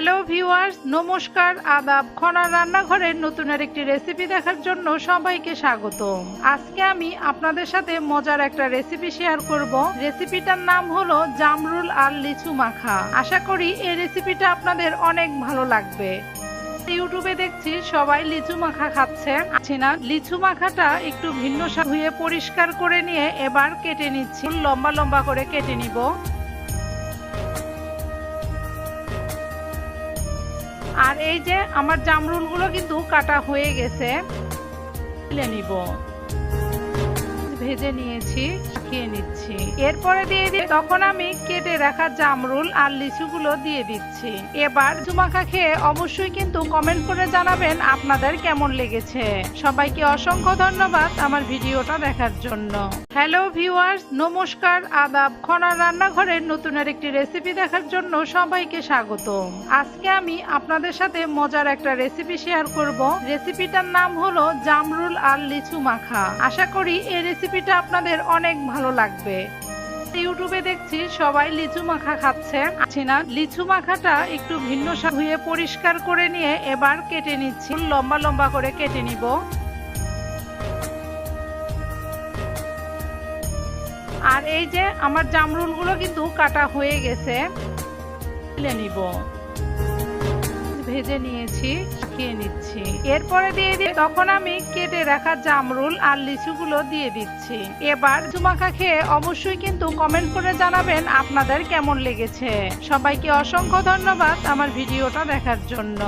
Hello viewers, নমস্কার, আদাব। খনার রান্নাঘরের নতুন আরেকটি রেসিপি দেখার জন্য সবাইকে স্বাগতম। আজকে আমি আপনাদের সাথে মজার একটা রেসিপি শেয়ার করব। রেসিপিটার নাম হলো জামরুল আর লিচু মাখা। আশা করি এই রেসিপিটা আপনাদের অনেক ভালো লাগবে। ইউটিউবে দেখছি সবাই লিচু মাখা খাচ্ছে, না লিচু মাখাটা একটু ভিন্ন ধুয়ে পরিষ্কার করে নিয়ে এবার কেটে নিচ্ছি। লম্বা লম্বা করে কেটে নিব। আর এই যে আমার জামরুলগুলো কিন্তু কাটা হয়ে গেছে, তুলে নিব। ভেজে নিয়েছি, খেয়ে নিচ্ছি। এরপরে দিয়ে দিই, তখন আমি কেটে রাখা জামরুল আর লিচুগুলো দিয়ে দিচ্ছি। এবার লিচু মাখা খেয়ে অবশ্যই কিন্তু কমেন্ট করে জানাবেন আপনাদের কেমন লেগেছে। সবাইকে অসংখ্য ধন্যবাদ আমার ভিডিওটা দেখার জন্য। হ্যালো ভিউয়ার্স, নমস্কার, আদাব। খনার রান্নাঘরের নতুন আরেকটি রেসিপি দেখার জন্য সবাইকে স্বাগতম। আজকে আমি আপনাদের সাথে মজার একটা রেসিপি শেয়ার করব। রেসিপিটার নাম হলো জামরুল আর লিচু মাখা। আশা করি এই রেসিপিটা আপনাদের অনেক ভালো লাগবে। ইউটিউবে দেখছি সবাই লিচু মাখা খাচ্ছে, না লিচু মাখাটা একটু ভিন্ন ধুয়ে পরিষ্কার করে নিয়ে এবার কেটে নিচ্ছি। লম্বা লম্বা করে কেটে নিব। আর এই যে আমার জামরুলগুলো কিন্তু কাটা হয়ে গেছে, তুলে নিব। ভেজে নিয়েছি, খেয়ে নিচ্ছি। এরপরে দিয়ে দিই, তখন আমি কেটে রাখা জামরুল আর লিচুগুলো দিয়ে দিচ্ছি। এবার লিচু মাখা খেয়ে অবশ্যই কিন্তু কমেন্ট করে জানাবেন আপনাদের কেমন লেগেছে। সবাইকে অসংখ্য ধন্যবাদ আমার ভিডিওটা দেখার জন্য।